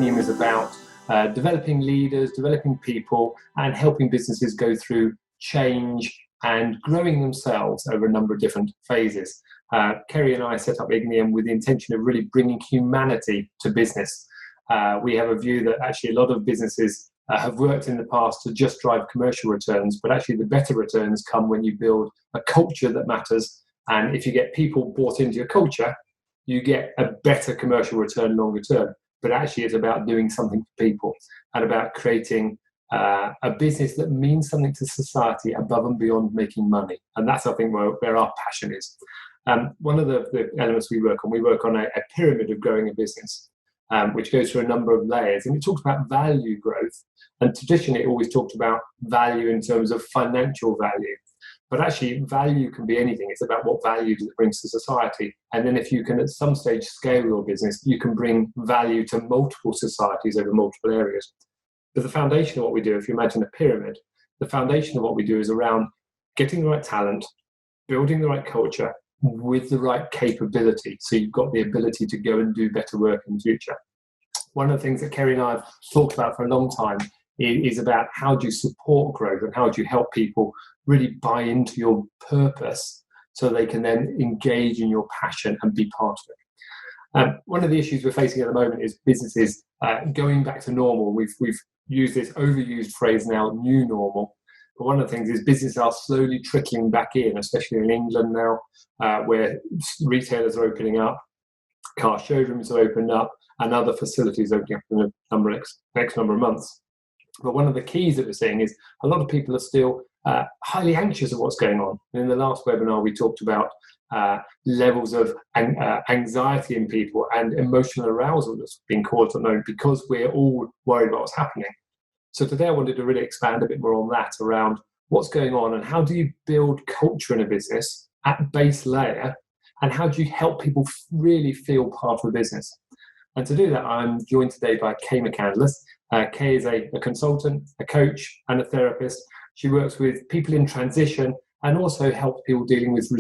IGNIUM is about developing leaders, developing people, and helping businesses go through change and growing themselves over a number of different phases. Kerry and I set up IGNIUM with the intention of really bringing humanity to business. We have a view that actually a lot of businesses have worked in the past to just drive commercial returns, but actually the better returns come when you build a culture that matters. And if you get people bought into your culture, you get a better commercial return longer term. But actually it's about doing something for people and about creating a business that means something to society above and beyond making money. And that's, I think, where our passion is. One of the elements we work on a pyramid of growing a business, which goes through a number of layers. And it talks about value growth. And traditionally, it always talked about value in terms of financial value. But actually, value can be anything. It's about what value does it bring to society. And then if you can, at some stage, scale your business, you can bring value to multiple societies over multiple areas. But the foundation of what we do, if you imagine a pyramid, the foundation of what we do is around getting the right talent, building the right culture with the right capability. So you've got the ability to go and do better work in the future. One of the things that Kerry and I have talked about for a long time is about how do you support growth and how do you help people really buy into your purpose so they can then engage in your passion and be part of it. One of the issues we're facing at the moment is businesses going back to normal. We've used this overused phrase now, new normal. But one of the things is businesses are slowly trickling back in, especially in England now, where retailers are opening up, car showrooms are opened up, and other facilities opening up in the next number of months. But one of the keys that we're seeing is a lot of people are still highly anxious of what's going on. And in the last webinar, we talked about levels of anxiety in people and emotional arousal that's been caused unknown because we're all worried about what's happening. So today I wanted to really expand a bit more on that, around what's going on and how do you build culture in a business at base layer, and how do you help people really feel part of the business. And to do that, I'm joined today by McCandless. Kay is a consultant, a coach, and a therapist. She works with people in transition and also helps people dealing with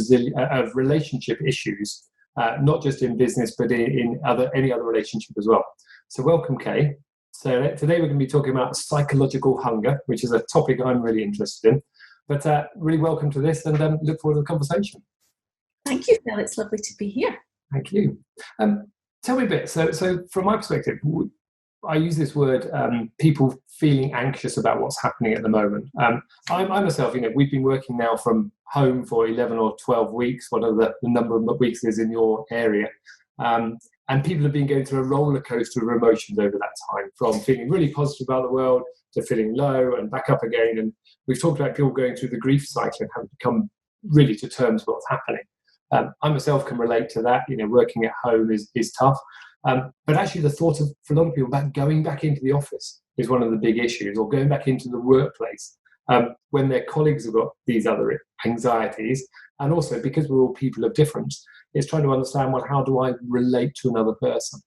relationship issues, not just in business, but in any other relationship as well. So welcome, Kay. So today we're going to be talking about psychological hunger, which is a topic I'm really interested in. But really welcome to this, and look forward to the conversation. Thank you, Phil. It's lovely to be here. Thank you. Tell me a bit. So from my perspective, I use this word, people feeling anxious about what's happening at the moment. I myself, we've been working now from home for 11 or 12 weeks, whatever the number of weeks is in your area. And people have been going through a roller coaster of emotions over that time, from feeling really positive about the world to feeling low and back up again. And we've talked about people going through the grief cycle and having to come really to terms with what's happening. I myself can relate to that. Working at home is tough. But actually the thought of, for a lot of people, about going back into the office is one of the big issues, or going back into the workplace when their colleagues have got these other anxieties. And also because we're all people of difference, it's trying to understand, well, how do I relate to another person?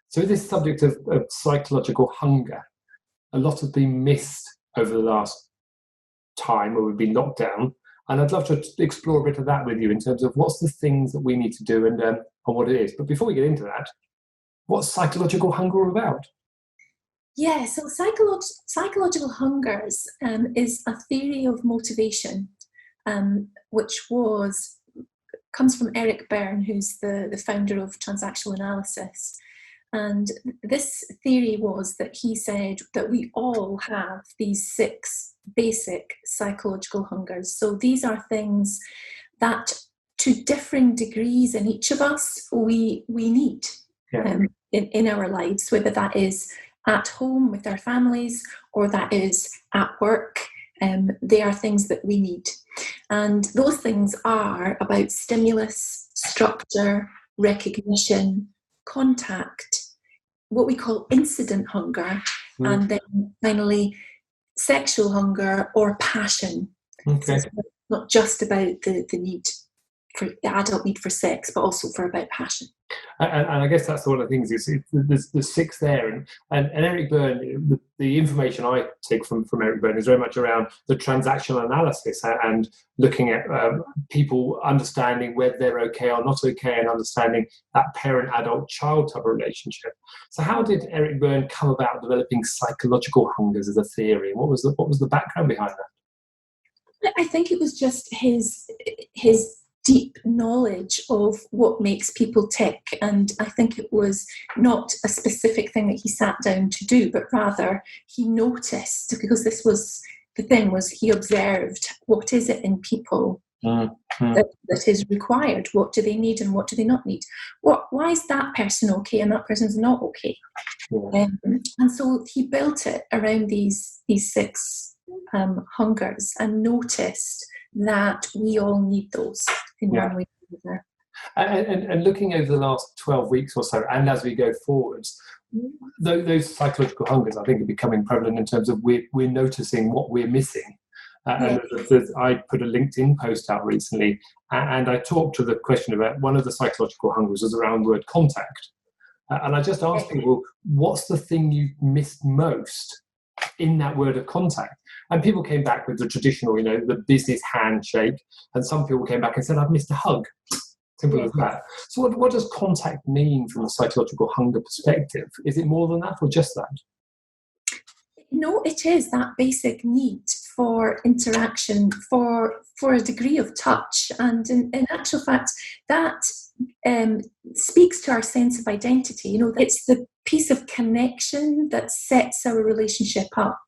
So this subject of psychological hunger, a lot has been missed over the last time where we've been locked down. And I'd love to explore a bit of that with you in terms of what's the things that we need to do and what it is. But before we get into that, what's psychological hunger all about? Yeah, so psychological hunger is a theory of motivation, which comes from Eric Berne, who's the founder of transactional analysis. And this theory was that he said that we all have these 6 basic psychological hungers. So these are things that, to differing degrees in each of us, we need in our lives, whether that is at home with our families or that is at work. They are things that we need. And those things are about stimulus, structure, recognition, contact, what we call incident hunger, and then finally sexual hunger or passion. Okay. So it's not just about the need, for the adult need for sex, but also about passion. And I guess that's one of the things is there's six there, and Eric Berne, the information I take from Eric Berne is very much around the transactional analysis and looking at people understanding whether they're okay or not okay, and understanding that parent-adult-child type of relationship. So how did Eric Berne come about developing psychological hungers as a theory? What was the background behind that? I think it was just his deep knowledge of what makes people tick, and I think it was not a specific thing that he sat down to do, but rather he noticed, because this was the thing, was he observed what is it in people that is required, what do they need and what do they not need, why is that person okay and that person's not okay. And so he built it around these six hungers, and noticed that we all need those in one way or another. And looking over the last 12 weeks or so, and as we go forwards, those psychological hungers, I think, are becoming prevalent in terms of we're noticing what we're missing. And I put a LinkedIn post out recently, and I talked to the question about one of the psychological hungers was around word contact. And I just asked people, what's the thing you missed most in that word of contact? And people came back with the traditional, the business handshake, and some people came back and said, I've missed a hug. Simple as that. So what does contact mean from a psychological hunger perspective? Is it more than that, or just that? No, it is that basic need for interaction, for a degree of touch. And in actual fact, that speaks to our sense of identity. It's the piece of connection that sets our relationship up.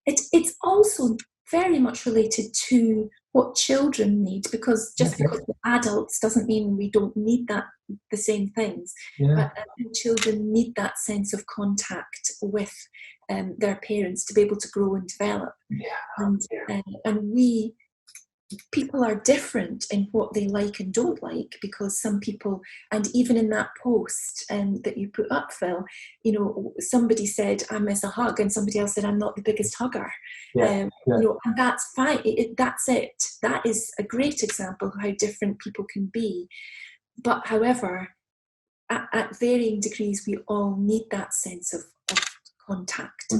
It's also very much related to what children need, because just because we're adults doesn't mean we don't need the same things. But children need that sense of contact with their parents to be able to grow and develop. And people are different in what they like and don't like, because some people, and even in that post that you put up, Phil, somebody said, I miss a hug, and somebody else said, I'm not the biggest hugger. And that's fine. That's it. That is a great example of how different people can be. But however, at varying degrees, we all need that sense of contact.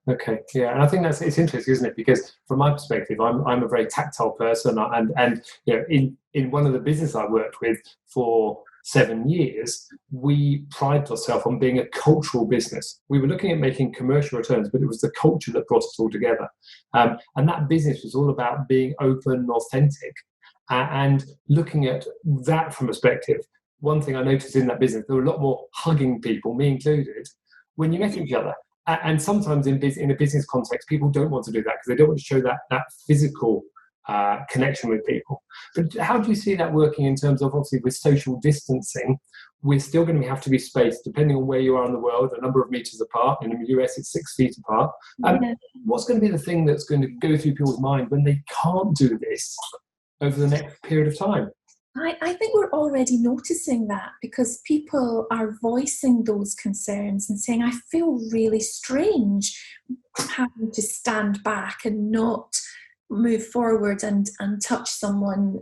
Okay, and I think it's interesting, isn't it? Because from my perspective, I'm a very tactile person, and in one of the business I worked with for 7 years, we prided ourselves on being a cultural business. We were looking at making commercial returns, but it was the culture that brought us all together. And that business was all about being open and authentic, and looking at that from perspective. One thing I noticed in that business, there were a lot more hugging people, me included, when you met each other. And sometimes in a business context, people don't want to do that because they don't want to show that physical connection with people. But how do you see that working in terms of, obviously, with social distancing, we're still going to have to be spaced, depending on where you are in the world, a number of meters apart. In the US, it's 6 feet apart. What's going to be the thing that's going to go through people's mind when they can't do this over the next period of time? I think we're already noticing that, because people are voicing those concerns and saying, I feel really strange having to stand back and not move forward and touch someone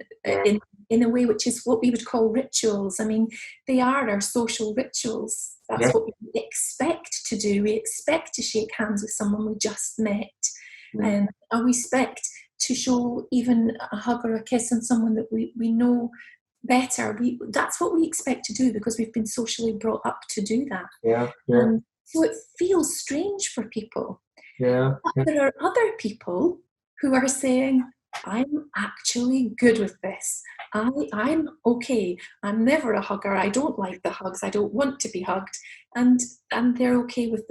in a way which is what we would call rituals. I mean, they are our social rituals. That's what we expect to do. We expect to shake hands with someone we just met. And we expect to show even a hug or a kiss on someone that we know better. That's what we expect to do, because we've been socially brought up to do that. So it feels strange for people. But there are other people who are saying, I'm actually good with this. I'm okay. I'm never a hugger. I don't like the hugs. I don't want to be hugged. And they're okay with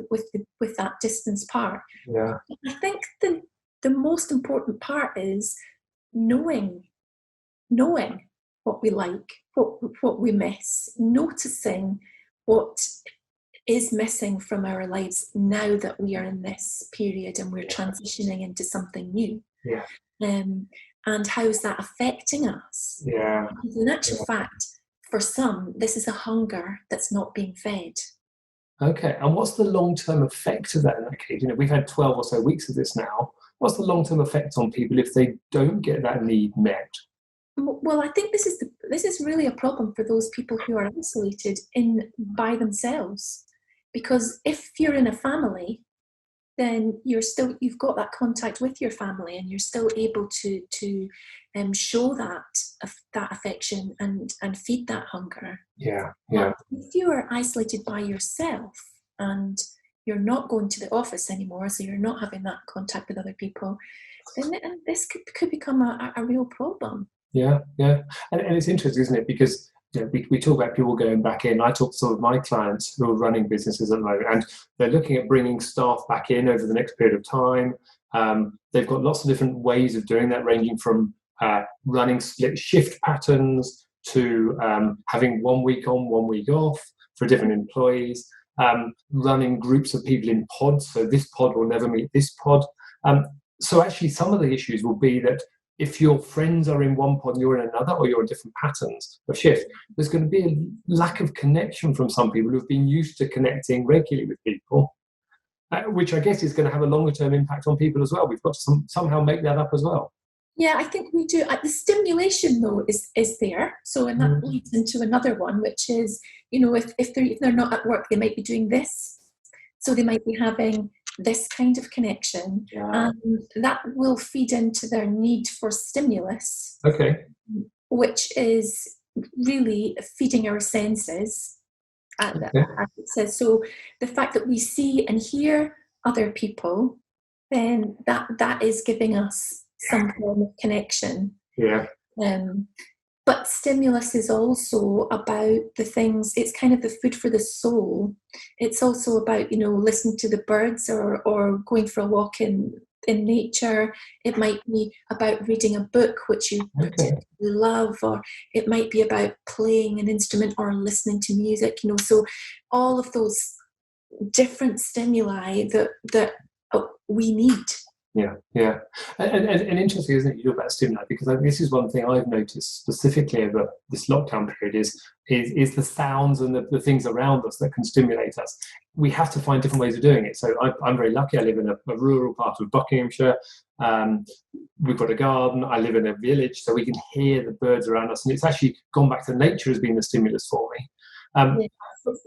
that distance part. I think the most important part is knowing what we like, what we miss, noticing what is missing from our lives now that we are in this period and we're transitioning into something new. And how is that affecting us? Because in actual fact, for some, this is a hunger that's not being fed. Okay, and what's the long-term effect of that in that case? We've had 12 or so weeks of this now. What's the long-term effect on people if they don't get that need met? Well, I think this is this is really a problem for those people who are isolated by themselves, because if you're in a family, then you've got that contact with your family, and you're still able to show that affection and feed that hunger. Yeah. But if you are isolated by yourself and you're not going to the office anymore, so you're not having that contact with other people, then this could become a real problem. Yeah. And it's interesting, isn't it? Because we talk about people going back in. I talk to some of my clients who are running businesses at the moment, and they're looking at bringing staff back in over the next period of time. They've got lots of different ways of doing that, ranging from running split shift patterns to having 1 week on, 1 week off for different employees, running groups of people in pods. So this pod will never meet this pod. So actually, some of the issues will be that if your friends are in one pod and you're in another, or you're in different patterns of shift, there's going to be a lack of connection from some people who've been used to connecting regularly with people, which I guess is going to have a longer term impact on people as well. We've got to somehow make that up as well. Yeah, I think we do. The stimulation, though, is there. So, and that leads into another one, which is, if they're not at work, they might be doing this. So they might be having this kind of connection, and that will feed into their need for stimulus. Okay. Which is really feeding our senses. As it says. So the fact that we see and hear other people, then that is giving us some form of connection. Yeah. But stimulus is also about the things, it's kind of the food for the soul. It's also about, listening to the birds or going for a walk in nature. It might be about reading a book which you particularly love, or it might be about playing an instrument or listening to music, so all of those different stimuli that we need. Yeah. And interesting, isn't it, you talk about stimuli, because this is one thing I've noticed specifically over this lockdown period is the sounds and the things around us that can stimulate us. We have to find different ways of doing it. So I'm very lucky. I live in a rural part of Buckinghamshire. We've got a garden. I live in a village, so we can hear the birds around us. And it's actually gone back to nature as being the stimulus for me.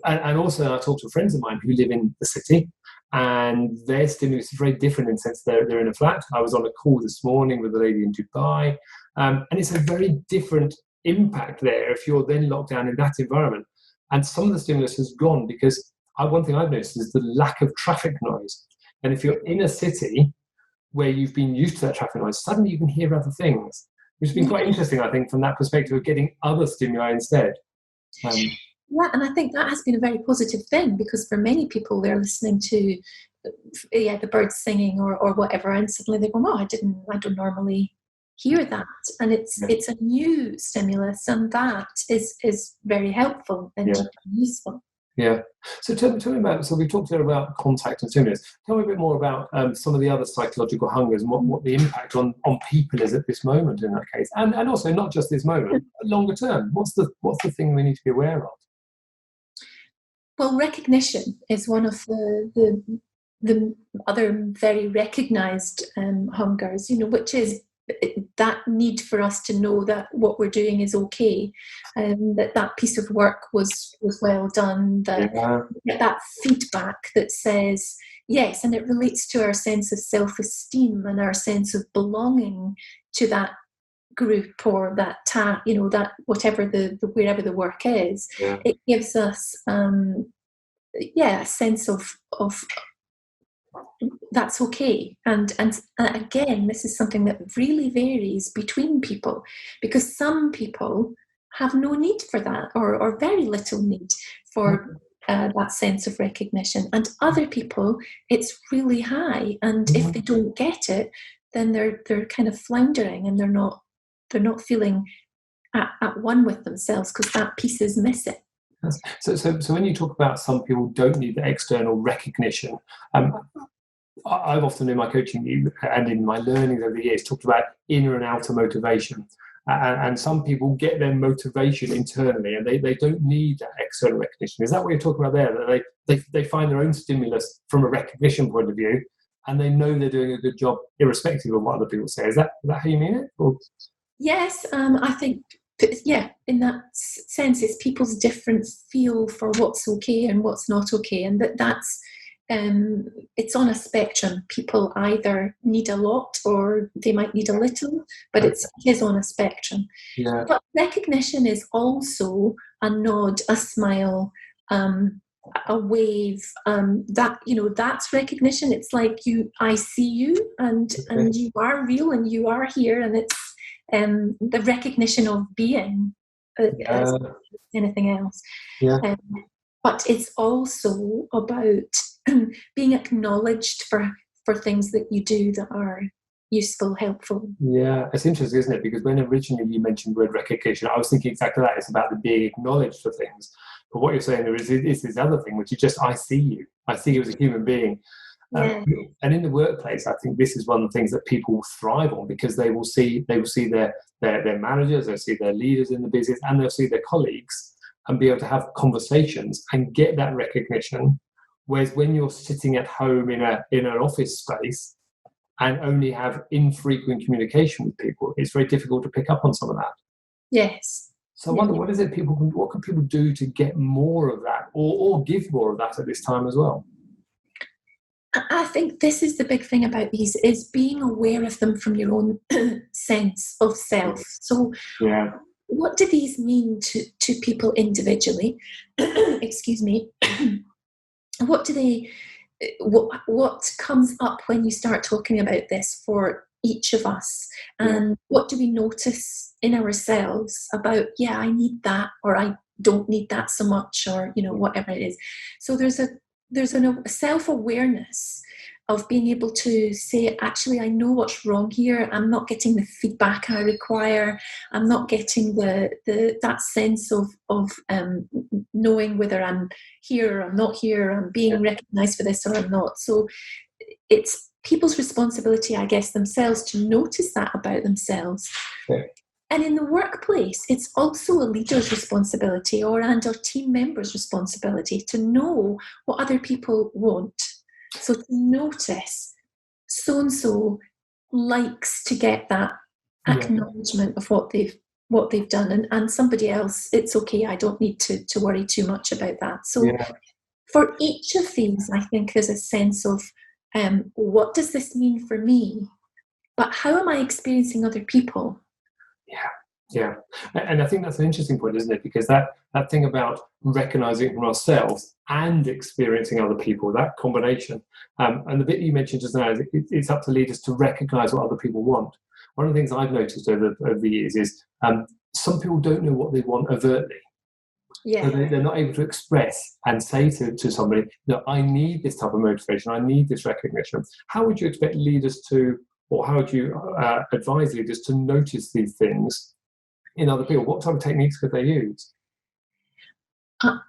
And also I talk to friends of mine who live in the city, and their stimulus is very different in the sense they're in a flat. I was on a call this morning with a lady in Dubai, and it's a very different impact there if you're then locked down in that environment. And some of the stimulus has gone because one thing I've noticed is the lack of traffic noise. And if you're in a city where you've been used to that traffic noise, suddenly you can hear other things, which has been quite interesting, I think, from that perspective of getting other stimuli instead. Yeah, and I think that has been a very positive thing, because for many people, they're listening to the birds singing or whatever, and suddenly they go, I don't normally hear that, and it's a new stimulus, and that is very helpful and useful. Yeah. So tell me about, so we talked there about contact and stimulus. Tell me a bit more about some of the other psychological hungers and what the impact on people is at this moment in that case, and also not just this moment, but longer term. What's the thing we need to be aware of? Well, recognition is one of the other very recognised hungers, which is that need for us to know that what we're doing is okay, and that piece of work was well done, that feedback that says yes, and it relates to our sense of self-esteem and our sense of belonging to that group or that that whatever wherever the work is. It gives us a sense of that's okay, and again, this is something that really varies between people, because some people have no need for that, or very little need for that sense of recognition, and other people it's really high, and if they don't get it, then they're kind of floundering, and they're not feeling at one with themselves, because that piece is missing. So when you talk about some people don't need the external recognition, I've often in my coaching and in my learning over the years talked about inner and outer motivation, and some people get their motivation internally, and they don't need that external recognition. Is that what you're talking about there? That they find their own stimulus from a recognition point of view, and they know they're doing a good job irrespective of what other people say. Is that how you mean it? Or? Yes, I think, yeah, in that sense, it's people's different feel for what's okay and what's not okay, and that's it's on a spectrum. People either need a lot or they might need a little, but it is on a spectrum. Yeah. But recognition is also a nod, a smile, a wave. That, you know, that's recognition. It's like I see you, and you are real, and you are here, and it's the recognition of being as anything else. Yeah. But it's also about being acknowledged for things that you do that are useful, helpful. Yeah, it's interesting, isn't it? Because when originally you mentioned word recognition, I was thinking exactly that. It's about the being acknowledged for things. But what you're saying there is this other thing, which is just, I see you. I see you as a human being. Yeah. And in the workplace, I think this is one of the things that people thrive on, because they will see their managers, they'll see their leaders in the business, and they'll see their colleagues, and be able to have conversations and get that recognition. Whereas when you're sitting at home in an office space and only have infrequent communication with people, it's very difficult to pick up on some of that. Yes. So I wonder, what can people do to get more of that, or give more of that at this time as well? I think this is the big thing about these, is being aware of them from your own sense of self. So what do these mean to people individually? Excuse me. What do they, what comes up when you start talking about this for each of us? And what do we notice in ourselves about, I need that, or I don't need that so much, or, you know, whatever it is. So there's a self-awareness of being able to say, actually, I know what's wrong here. I'm not getting the feedback I require. I'm not getting that sense of knowing whether I'm here or I'm not here. I'm being recognised for this or I'm not. So it's people's responsibility, I guess, themselves to notice that about themselves. Yeah. And in the workplace, it's also a leader's responsibility and our team members' responsibility to know what other people want. So to notice so-and-so likes to get that acknowledgement of what they've done, and somebody else, it's okay, I don't need to worry too much about that. So for each of these, I think there's a sense of what does this mean for me? But how am I experiencing other people? Yeah. And I think that's an interesting point, isn't it? Because that thing about recognizing from ourselves and experiencing other people, that combination. And the bit you mentioned just now is it's up to leaders to recognize what other people want. One of the things I've noticed over the years is some people don't know what they want overtly. So they're not able to express and say to somebody, no, I need this type of motivation, I need this recognition. How would you expect leaders to, or how would you advise leaders to notice these things in other people? What type of techniques could they use?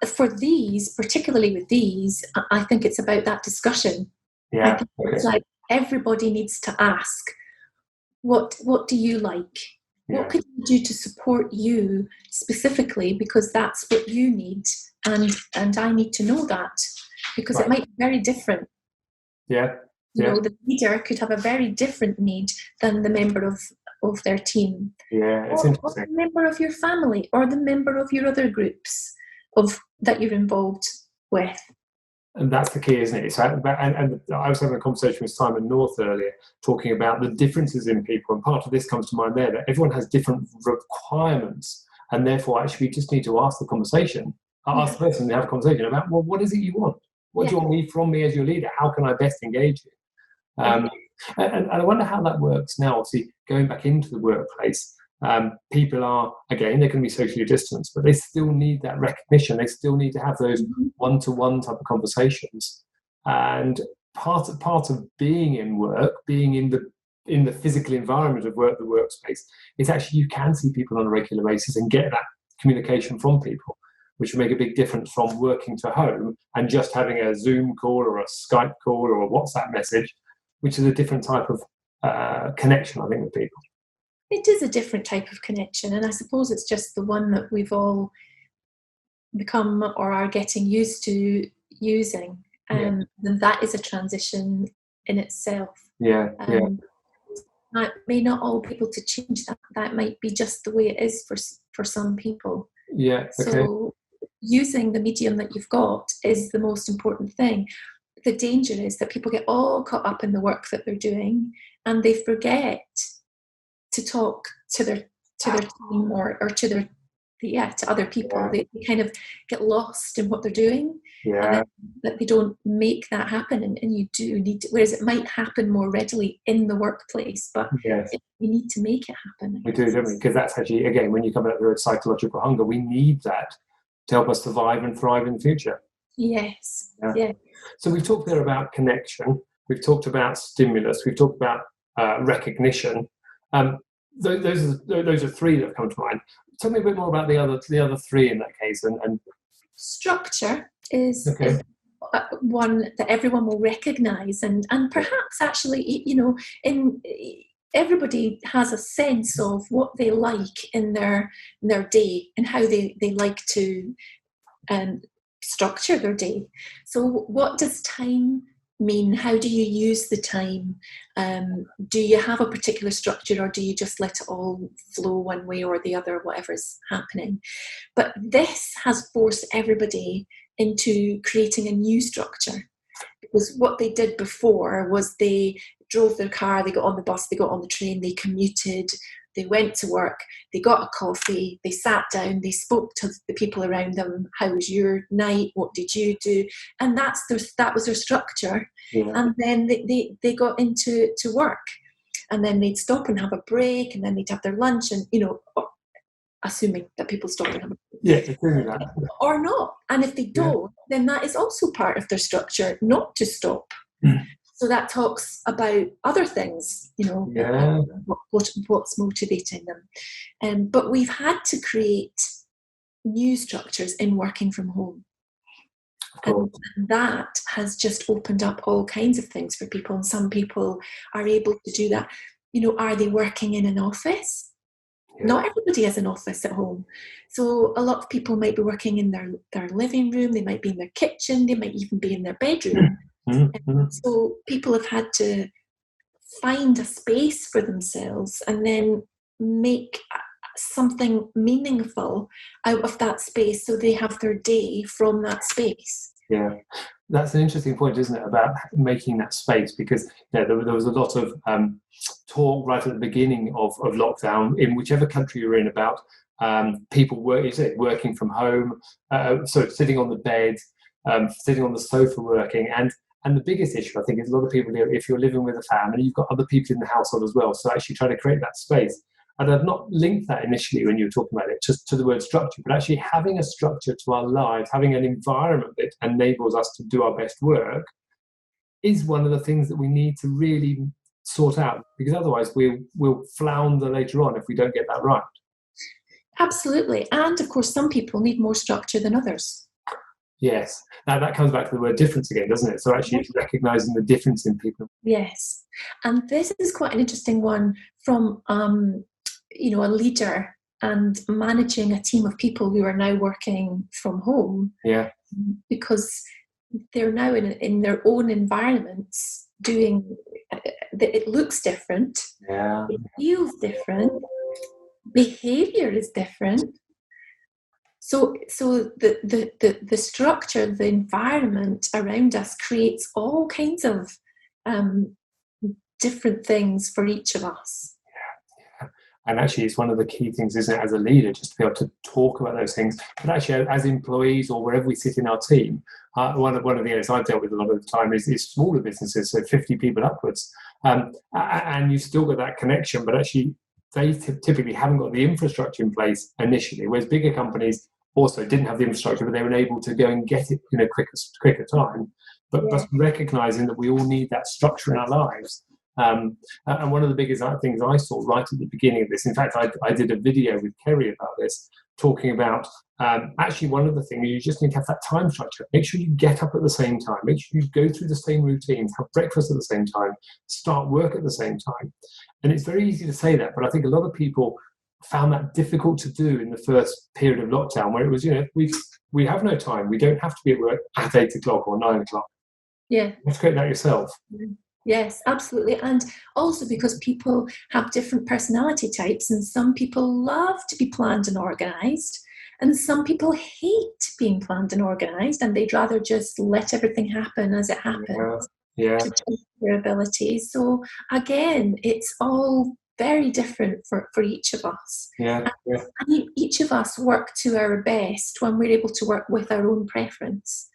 For these, particularly with these, I think it's about that discussion. I think it's like everybody needs to ask, what do you like? What could you do to support you specifically, because that's what you need, and I need to know that, because it might be very different. You know, the leader could have a very different need than the member of their team. It's interesting. Or the member of your family, or the member of your other groups that you're involved with. And that's the key, isn't it? So, and I was having a conversation with Simon North earlier, talking about the differences in people. And part of this comes to mind there, that everyone has different requirements. And therefore, actually, we just need to ask the person to have a conversation about, well, what is it you want? What do you want from me as your leader? How can I best engage you? And I wonder how that works now. Obviously, going back into the workplace, people are, again, they can be socially distanced, but they still need that recognition. They still need to have those one-to-one type of conversations. And part of being in work, being in the physical environment of work, the workspace, is actually you can see people on a regular basis and get that communication from people, which will make a big difference from working to home and just having a Zoom call or a Skype call or a WhatsApp message, which is a different type of connection, I think, with people. It is a different type of connection, and I suppose it's just the one that we've all become or are getting used to using. And that is a transition in itself. That may not all be able to change that. That might be just the way it is for for some people. Yeah. Okay. So using the medium that you've got is the most important thing. The danger is that people get all caught up in the work that they're doing and they forget to talk to their team or to other people. They kind of get lost in what they're doing, and then that they don't make that happen. And you do need to, whereas it might happen more readily in the workplace, but you need to make it happen. We do, don't we? Because that's actually, again, when you come back to the word psychological hunger, we need that to help us survive and thrive in the future. Yes. Yeah. So we've talked there about connection. We've talked about stimulus. We've talked about recognition. Those are three that have come to mind. Tell me a bit more about the other three in that case. And structure is one that everyone will recognise, and perhaps actually, everybody has a sense of what they like in their day and how they like to structure their day. So what does time mean? How do you use the time? Do you have a particular structure, or do you just let it all flow one way or the other, whatever's happening? But this has forced everybody into creating a new structure, because what they did before was they drove their car, they got on the bus, they got on the train, they commuted, they went to work, they got a coffee, they sat down, they spoke to the people around them. How was your night? What did you do? And that was their structure. Yeah. And then they got into work, and then they'd stop and have a break, and then they'd have their lunch, and assuming that people stop and have a break. Yeah, assuming that. Or not. And if they don't, then that is also part of their structure, not to stop. So that talks about other things, what's motivating them. But we've had to create new structures in working from home. And that has just opened up all kinds of things for people. And some people are able to do that. Are they working in an office? Yeah. Not everybody has an office at home. So a lot of people might be working in their living room. They might be in their kitchen. They might even be in their bedroom. Mm-hmm. So people have had to find a space for themselves and then make something meaningful out of that space, so they have their day from that space. Yeah, that's an interesting point, isn't it, about making that space? Because there was a lot of talk right at the beginning of lockdown in whichever country you're in about people working from home, sitting on the bed, sitting on the sofa working. And the biggest issue, I think, is a lot of people, if you're living with a family, you've got other people in the household as well. So actually trying to create that space. And I've not linked that initially when you were talking about it just to the word structure, but actually having a structure to our lives, having an environment that enables us to do our best work is one of the things that we need to really sort out, because otherwise we'll flounder later on if we don't get that right. Absolutely. And of course, some people need more structure than others. Yes. Now that comes back to the word difference again, doesn't it? So actually it's recognizing the difference in people. Yes. And this is quite an interesting one from, a leader and managing a team of people who are now working from home. Yeah. Because they're now in their own environments doing, it looks different. Yeah. It feels different. Behavior is different. So the structure, the environment around us creates all kinds of different things for each of us. Yeah. And actually, it's one of the key things, isn't it, as a leader, just to be able to talk about those things. But actually, as employees or wherever we sit in our team, one of the areas I've dealt with a lot of the time is smaller businesses, so 50 people upwards. And you've still got that connection, but actually, they typically haven't got the infrastructure in place initially, whereas bigger companies also didn't have the infrastructure, but they were able to go and get it in a quicker time. But recognizing that we all need that structure in our lives. And one of the biggest things I saw right at the beginning of this, in fact, I did a video with Kerry about this, talking about actually one of the things, you just need to have that time structure. Make sure you get up at the same time. Make sure you go through the same routines, have breakfast at the same time, start work at the same time. And it's very easy to say that, but I think a lot of people found that difficult to do in the first period of lockdown, where it was, we have no time. We don't have to be at work at 8 o'clock or 9 o'clock. Yeah. You have to create that yourself. Yes, absolutely. And also because people have different personality types, and some people love to be planned and organized, and some people hate being planned and organized, and they'd rather just let everything happen as it happens Yeah, to test their abilities. So again, it's all very different for each of us. yeah, yeah, And each of us work to our best when we're able to work with our own preference.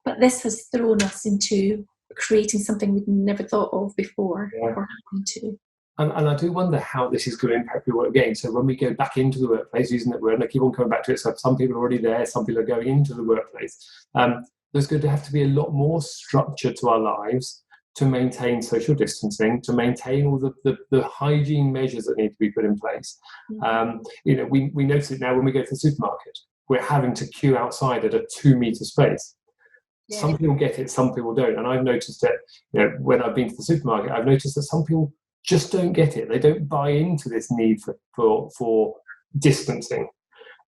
But this has thrown us into creating something we'd never thought of before yeah. or having to. And I do wonder how this is going to impact your work again. So when we go back into the workplace, using that word, and I keep on coming back to it, so some people are already there, some people are going into the workplace. There's going to have to be a lot more structure to our lives to maintain social distancing, to maintain all the hygiene measures that need to be put in place. We notice it now when we go to the supermarket. We're having to queue outside at a 2-meter space. Yeah. Some people get it, some people don't. And I've noticed it, when I've been to the supermarket, I've noticed that some people just don't get it. They don't buy into this need for distancing.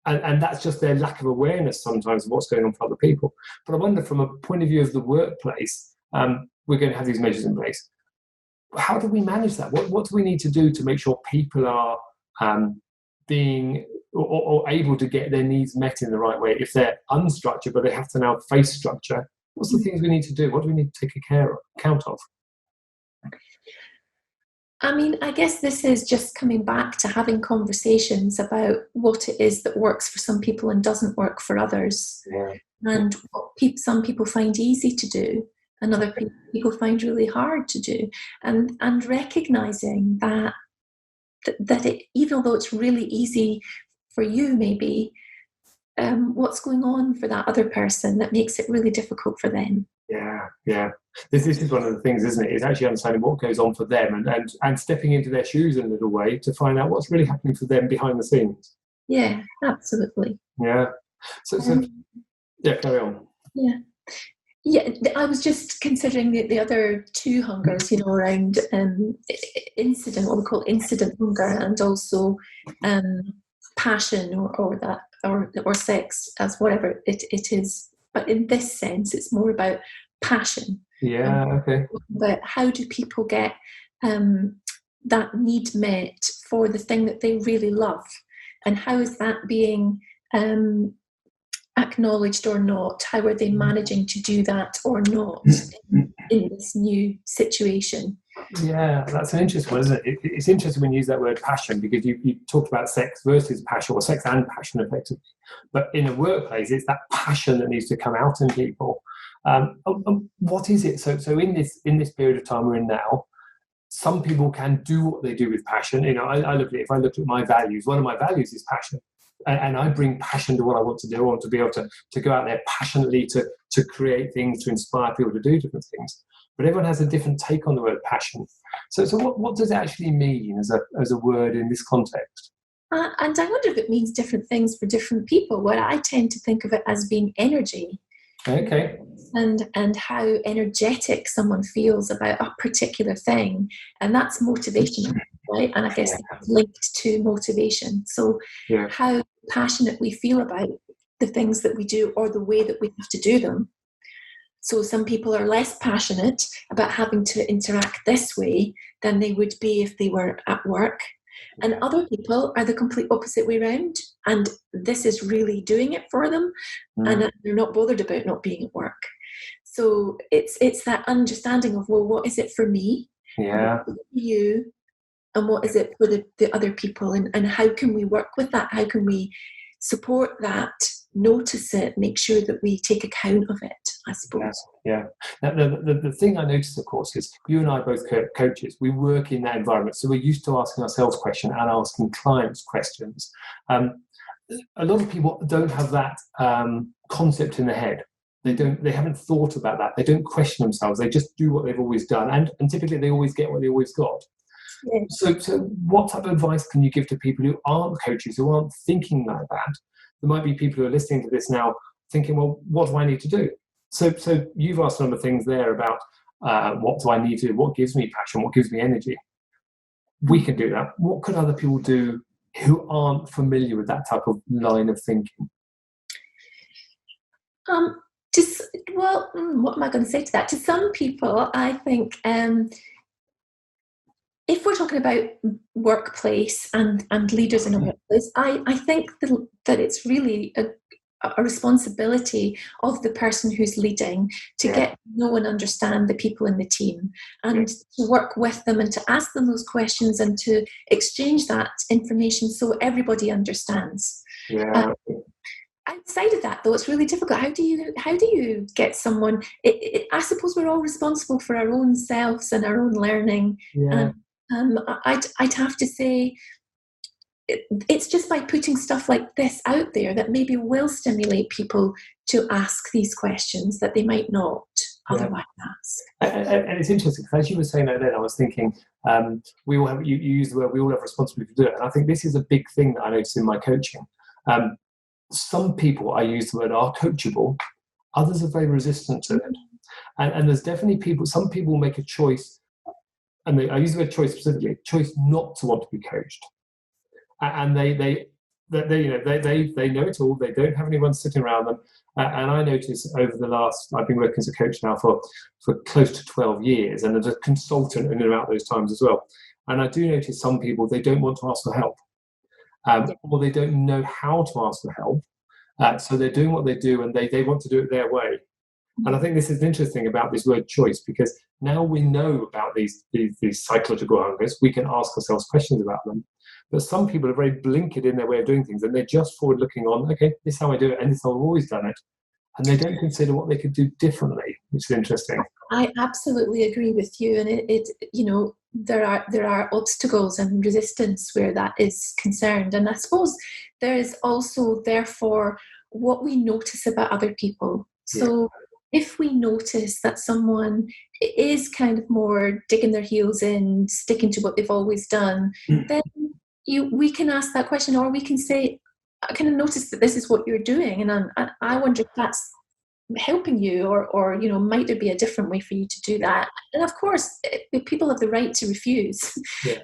And that's just their lack of awareness sometimes of what's going on for other people. But I wonder, from a point of view of the workplace, we're going to have these measures in place. How do we manage that? What do we need to do to make sure people are being or able to get their needs met in the right way? If they're unstructured, but they have to now face structure, what's the things we need to do? What do we need to take account of? I mean, I guess this is just coming back to having conversations about what it is that works for some people and doesn't work for others. Yeah. And what some people find easy to do and other people find really hard to do. And recognizing that it, even though it's really easy for you, maybe, what's going on for that other person that makes it really difficult for them. Yeah. This is one of the things, isn't it? It's actually understanding what goes on for them and stepping into their shoes in a little way to find out what's really happening for them behind the scenes. Yeah, absolutely. Yeah. So carry on. Yeah, I was just considering the other two hungers, around incident, what we call incident hunger, and also passion or sex, as whatever it is. But in this sense, it's more about passion. Yeah, okay. But how do people get that need met for the thing that they really love? And how is that being acknowledged or not? How are they managing to do that or not in this new situation? Yeah, that's an interesting one, isn't it? It's interesting when you use that word passion, because you talked about sex versus passion, or sex and passion effectively. But in a workplace, it's that passion that needs to come out in people. What is it? So in this period of time we're in now, some people can do what they do with passion. I look at it, if I look at my values, one of my values is passion. And I bring passion to what I want to do. I want to be able to go out there passionately to create things, to inspire people to do different things. But everyone has a different take on the word passion. So what does it actually mean as a word in this context? And I wonder if it means different things for different people. Well, I tend to think of it as being energy. Okay. And how energetic someone feels about a particular thing. And that's motivation, right? And I guess it's linked to motivation. So how passionate we feel about the things that we do or the way that we have to do them. So some people are less passionate about having to interact this way than they would be if they were at work. And other people are the complete opposite way around. And this is really doing it for them. And they're not bothered about not being at work. So it's that understanding of, well, what is it for me? Yeah. What is it for you? And what is it for the other people? And how can we work with that? How can we support that, notice it, make sure that we take account of it, I suppose. Yeah. Now, the thing I noticed, of course, is you and I are both coaches. We work in that environment. So we're used to asking ourselves questions and asking clients questions. A lot of people don't have that concept in their head. They haven't thought about that. They don't question themselves. They just do what they've always done. And typically they always get what they always got. Yeah. So what type of advice can you give to people who aren't coaches, who aren't thinking like that? There might be people who are listening to this now thinking, well, what do I need to do? So you've asked a number of things there about what do I need to do? What gives me passion? What gives me energy? We can do that. What could other people do who aren't familiar with that type of line of thinking? What am I going to say to that? To some people, I think if we're talking about workplace and leaders in a workplace, I think that it's really a responsibility of the person who's leading to get to know and understand the people in the team, and to work with them and to ask them those questions and to exchange that information so everybody understands. Outside of that, though, it's really difficult. How do you get someone? I suppose we're all responsible for our own selves and our own learning. I'd have to say it's just by putting stuff like this out there that maybe will stimulate people to ask these questions that they might not otherwise ask. And it's interesting, because as you were saying that then, I was thinking, we all have, you use the word, we all have responsibility to do it. And I think this is a big thing that I notice in my coaching. Some people, I use the word, are coachable. Others are very resistant to it. And there's definitely some people make a choice, and I use the word choice specifically, choice not to want to be coached. And they know it all. They don't have anyone sitting around them. And I notice over the last, I've been working as a coach now for close to 12 years, and as a consultant in and about those times as well. And I do notice some people, they don't want to ask for help, or they don't know how to ask for help. So they're doing what they do, and they want to do it their way. And I think this is interesting about this word choice, because now we know about these psychological hungers. We can ask ourselves questions about them. But some people are very blinkered in their way of doing things, and they're just forward looking on, okay, this is how I do it, and this is how I've always done it. And they don't consider what they could do differently, which is interesting. I absolutely agree with you. And there are obstacles and resistance where that is concerned. And I suppose there is also, therefore, what we notice about other people. So if we notice that someone is kind of more digging their heels in, sticking to what they've always done, then we can ask that question, or we can say, I kind of notice that this is what you're doing, and I wonder if that's helping you, or might there be a different way for you to do that? And of course, people have the right to refuse,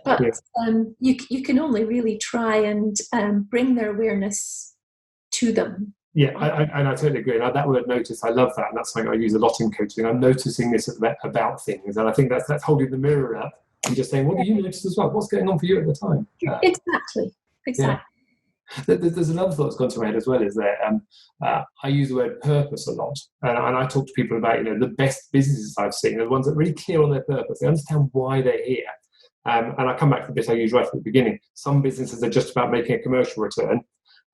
but you can only really try and bring their awareness to them. Yeah, I totally agree. And that word notice, I love that, and that's something I use a lot in coaching. I'm noticing this about things, and I think that's holding the mirror up and just saying, what do you notice as well? What's going on for you at the time? Exactly. Yeah. There's another thought that's gone to my head as well, is that I use the word purpose a lot, and I talk to people about the best businesses I've seen are the ones that are really clear on their purpose. They understand why they're here, and I come back to the bit I used right at the beginning. Some businesses are just about making a commercial return.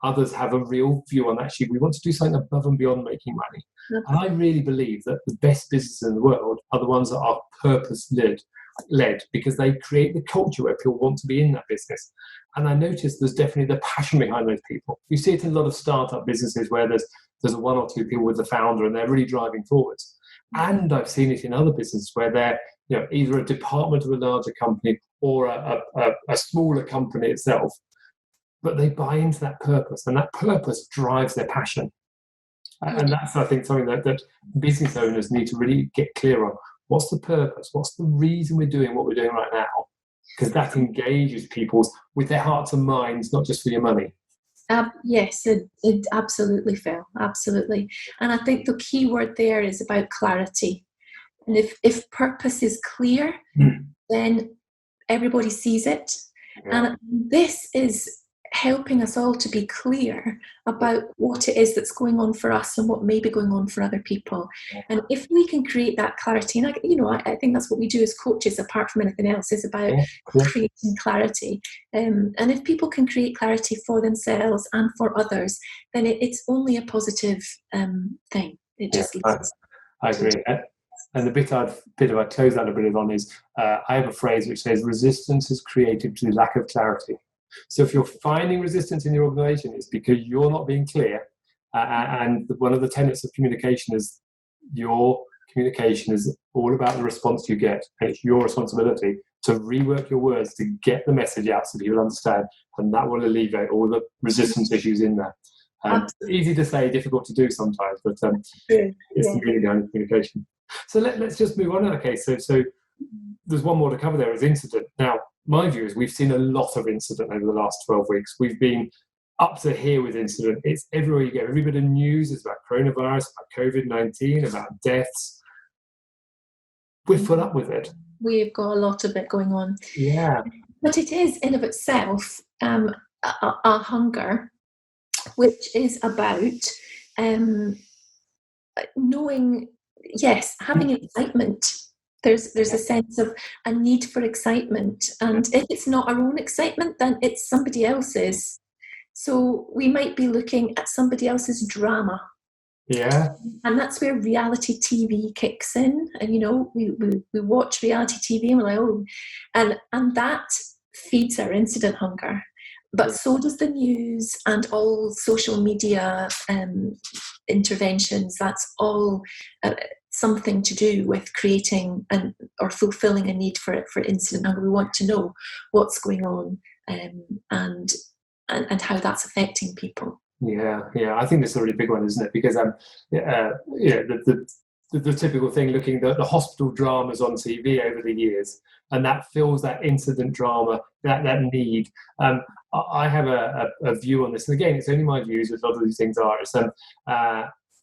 Others have a real view on, actually, we want to do something above and beyond making money. And I really believe that the best businesses in the world are the ones that are purpose-led, because they create the culture where people want to be in that business. And I notice there's definitely the passion behind those people. You see it in a lot of startup businesses where there's one or two people with the founder, and they're really driving forwards. And I've seen it in other businesses where they're either a department of a larger company or a smaller company itself, but they buy into that purpose, and that purpose drives their passion. And that's, I think, something that business owners need to really get clear on. What's the purpose? What's the reason we're doing what we're doing right now? Because that engages people with their hearts and minds, not just for your money. Yes, it absolutely, Phil, absolutely. And I think the key word there is about clarity. And if purpose is clear, then everybody sees it. And this is helping us all to be clear about what it is that's going on for us and what may be going on for other people. And if we can create that clarity, and I think that's what we do as coaches, apart from anything else, is about creating clarity. And if people can create clarity for themselves and for others, then it's only a positive thing. It just leads. I agree. And the bit I'd close that a bit on is, I have a phrase which says, resistance is created to the lack of clarity. So if you're finding resistance in your organization, it's because you're not being clear. And one of the tenets of communication is your communication is all about the response you get. And it's your responsibility to rework your words to get the message out so people understand. And that will alleviate all the resistance issues in there. Easy to say, difficult to do sometimes, but it's really behind communication. So let's just move on. Okay, so there's one more to cover there, is incident. Now, my view is we've seen a lot of incident over the last 12 weeks. We've been up to here with incident. It's everywhere you go. Every bit of news is about coronavirus, about COVID-19, about deaths. We're full up with it. We've got a lot of it going on. Yeah. But it is in of itself a hunger, which is about knowing, yes, having excitement. There's a sense of a need for excitement. And if it's not our own excitement, then it's somebody else's. So we might be looking at somebody else's drama. Yeah. And that's where reality TV kicks in. And, you know, we watch reality TV and we're like, oh, and that feeds our incident hunger. But so does the news and all social media interventions. That's all something to do with creating or fulfilling a need for incident hunger. We want to know what's going on and how that's affecting people. Yeah. I think this is a really big one, isn't it? Because the typical thing, looking at the hospital dramas on TV over the years, and that fills that incident drama, that need. I have a view on this, and again, it's only my views, as a lot of these things are. It's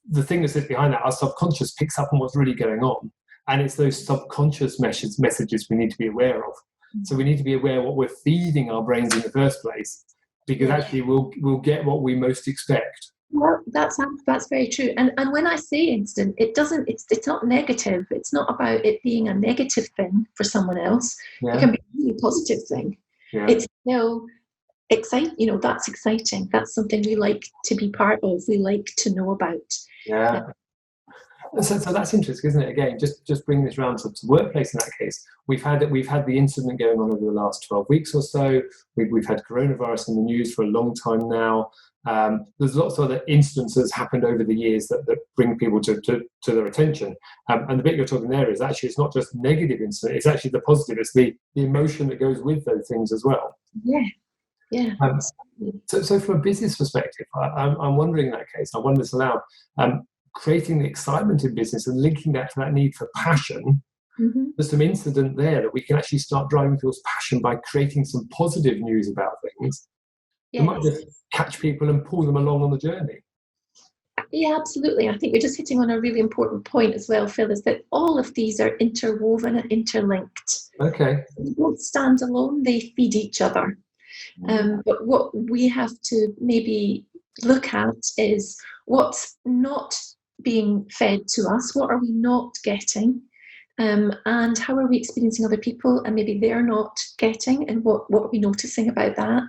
the thing that sits behind that, our subconscious picks up on what's really going on, and it's those subconscious messages we need to be aware of. So we need to be aware what we're feeding our brains in the first place, because actually we'll get what we most expect. Well, that's very true. And when I say incident, it's not negative. It's not about it being a negative thing for someone else. It can be a really positive thing. It's still exciting. You know, that's exciting. That's something we like to be part of. We like to know about. So that's interesting, isn't it? Again, just bringing this round to workplace in that case. We've had the incident going on over the last 12 weeks or so. We've had coronavirus in the news for a long time now. There's lots of other instances happened over the years that bring people to their attention. And the bit you're talking there is actually, it's not just negative incident, it's actually the positive. It's the emotion that goes with those things as well. Yeah. So from a business perspective, I'm wondering in that case, I wonder this aloud, creating the excitement in business and linking that to that need for passion. There's some incident there that we can actually start driving people's passion by creating some positive news about things. We might just catch people and pull them along on the journey. Yeah, absolutely. I think you're just hitting on a really important point as well, Phil, is that all of these are interwoven and interlinked. Okay. They don't stand alone, they feed each other. But what we have to maybe look at is what's not being fed to us, what are we not getting, and how are we experiencing other people and maybe they're not getting, and what are we noticing about that?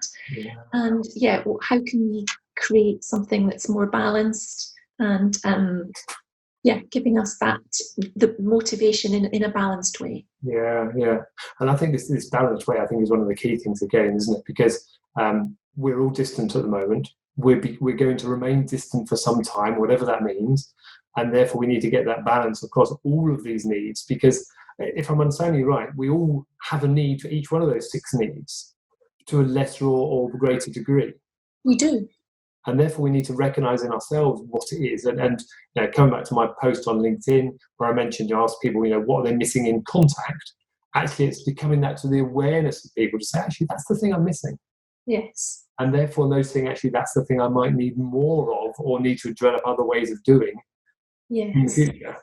And how can we create something that's more balanced and giving us the motivation in a balanced way. And I think this balanced way, I think, is one of the key things again, isn't it? Because we're all distant at the moment. We're going to remain distant for some time, whatever that means, and therefore we need to get that balance across all of these needs, because if I'm understanding you right, we all have a need for each one of those 6 needs to a lesser or greater degree. We do. And therefore we need to recognise in ourselves what it is. And coming back to my post on LinkedIn where I mentioned, you ask people, what are they missing in contact? Actually, it's becoming that to the awareness of people to say, actually, that's the thing I'm missing. Yes. And therefore those things, actually, that's the thing I might need more of or need to develop other ways of doing in the future.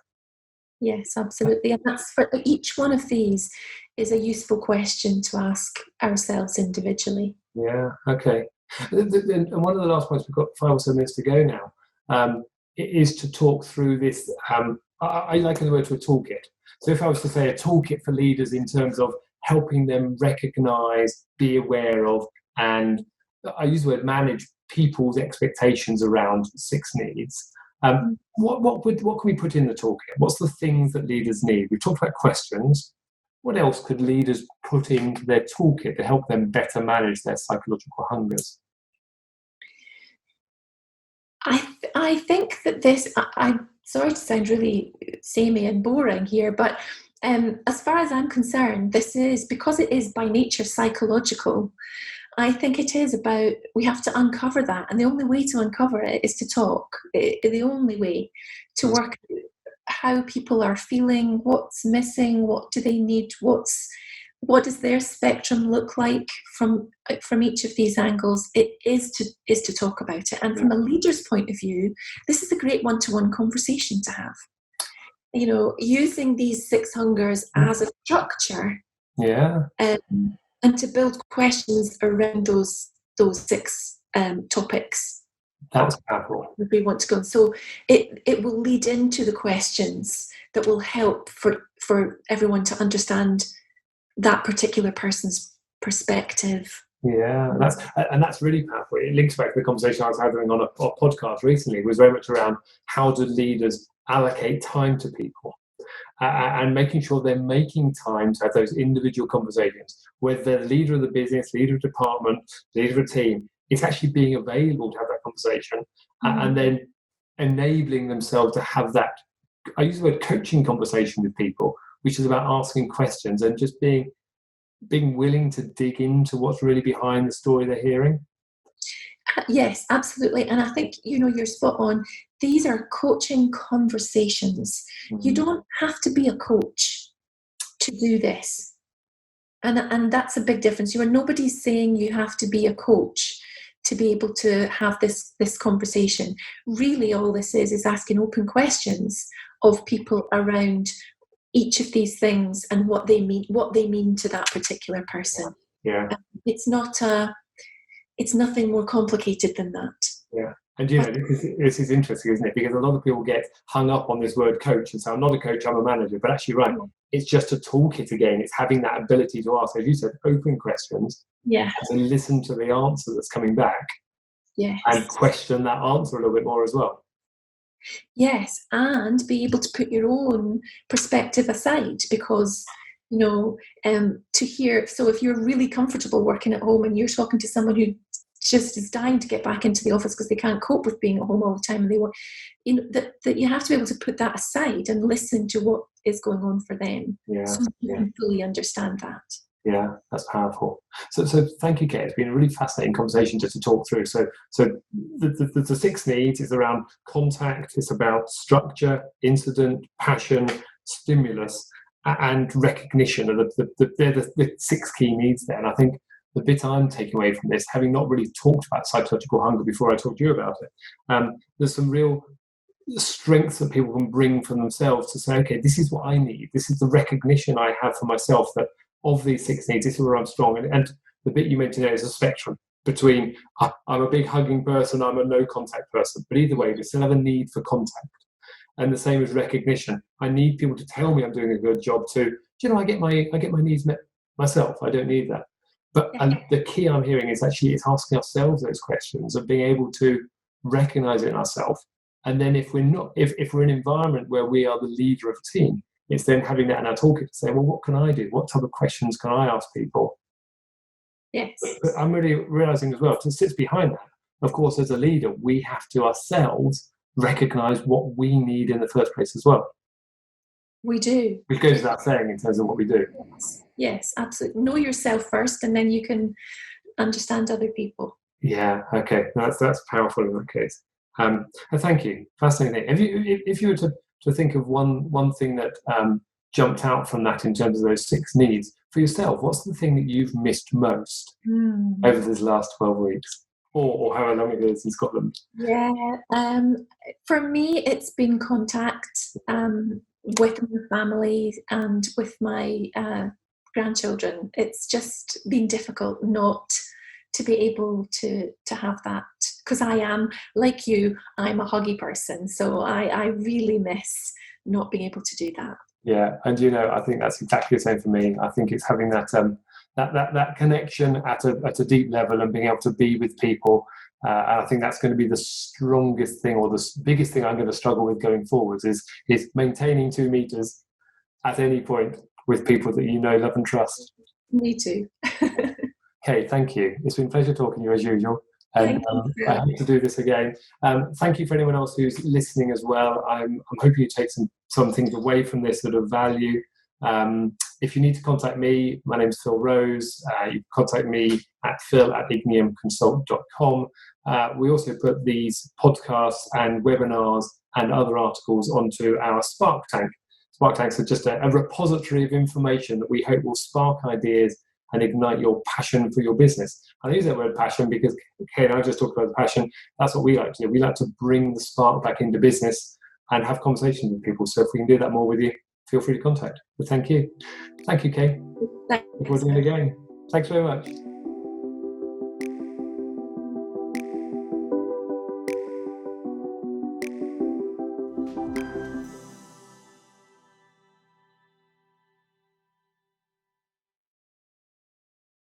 Yes, absolutely. And that's for each one of these is a useful question to ask ourselves individually. Yeah, okay. And one of the last points, we've got 5 or so minutes to go now, is to talk through this. I liken the word to a toolkit. So if I was to say a toolkit for leaders in terms of helping them recognise, be aware of, and I use the word manage people's expectations around 6 needs. What can we put in the toolkit? What's the things that leaders need? We've talked about questions. What else could leaders put into their toolkit to help them better manage their psychological hungers? I think that this, I'm sorry to sound really samey and boring here, but as far as I'm concerned, this is, because it is by nature psychological, I think it is about, we have to uncover that. And the only way to uncover it is to talk. The only way to work out how people are feeling, what's missing, what do they need, what's what does their spectrum look like from each of these angles? It is to talk about it. And from a leader's point of view, this is a great one-to-one conversation to have. You know, using these 6 hungers as a structure, and to build questions around those 6 topics. That's powerful. We want to go. So it will lead into the questions that will help for everyone to understand that particular person's perspective. Yeah, that's really powerful. It links back to the conversation I was having on a podcast recently. It was very much around how do leaders allocate time to people, and making sure they're making time to have those individual conversations. Whether they're the leader of the business, leader of the department, leader of a team, it's actually being available to have that conversation, and then enabling themselves to have that, I use the word coaching conversation with people, which is about asking questions and just being willing to dig into what's really behind the story they're hearing. Yes, absolutely. And I think, you're spot on. These are coaching conversations. You don't have to be a coach to do this. And that's a big difference. Nobody's saying you have to be a coach to be able to have this conversation. Really, all this is asking open questions of people around each of these things and what they mean to that particular person. Yeah. It's nothing more complicated than that. Yeah. And this is interesting, isn't it? Because a lot of people get hung up on this word coach and say, I'm not a coach, I'm a manager. But actually, right, it's just to talk it again. It's having that ability to ask, as you said, open questions. Yeah. And listen to the answer that's coming back. Yes. And question that answer a little bit more as well. Yes, and be able to put your own perspective aside, because to hear. So if you're really comfortable working at home and you're talking to someone who just is dying to get back into the office because they can't cope with being at home all the time, and they want, that you have to be able to put that aside and listen to what is going on for them, so you can fully understand that. Yeah, that's powerful. So thank you, Kate. It's been a really fascinating conversation just to talk through. So the 6 needs is around contact. It's about structure, incident, passion, stimulus, and recognition. They're the 6 key needs there. And I think the bit I'm taking away from this, having not really talked about psychological hunger before I talked to you about it, there's some real strengths that people can bring from themselves to say, okay, this is what I need. This is the recognition I have for myself that of these 6 needs, this is where I'm strong. And the bit you mentioned there is a spectrum between I'm a big hugging person, I'm a no contact person. But either way, we still have a need for contact. And the same as recognition. I need people to tell me I'm doing a good job too. I get my needs met myself. I don't need that. But the key I'm hearing is actually it's asking ourselves those questions and being able to recognize it in ourselves. And then if we're in an environment where we are the leader of a team, it's then having that in our toolkit to say, well, what can I do? What type of questions can I ask people? Yes. But I'm really realizing as well, to sit behind that, of course, as a leader, we have to ourselves recognize what we need in the first place as well. We do. Which goes without saying in terms of what we do. Yes, absolutely. Know yourself first, and then you can understand other people. Yeah, okay. That's powerful in that case. And thank you. Fascinating. If you were to think of one thing that jumped out from that in terms of those 6 needs for yourself, what's the thing that you've missed most over this last 12 weeks, or however long it is in Scotland? Yeah, for me, it's been contact with my family and with my grandchildren. It's just been difficult not to be able to have that, because I am, like you, I'm a huggy person, so I really miss not being able to do that. Yeah, and I think that's exactly the same for me. I think it's having that that connection at a deep level and being able to be with people. And I think that's going to be the strongest thing, or the biggest thing I'm going to struggle with going forwards is maintaining 2 meters at any point with people that love and trust. Me too. Okay, thank you. It's been a pleasure talking to you as usual. And I hope to do this again. Thank you for anyone else who's listening as well. I'm hoping you take some things away from this that of value. If you need to contact me, my name's Phil Rose. You can contact me at phil@igniumconsult.com. We also put these podcasts and webinars and other articles onto our Spark Tank. Spark Tanks are just a repository of information that we hope will spark ideas and ignite your passion for your business. I use that word passion because Kay and I just talked about the passion. That's what we like to do. We like to bring the spark back into business and have conversations with people. So if we can do that more with you, feel free to contact. But thank you. Thank you, Kay. Thanks. Look forward to doing it again. Thanks very much.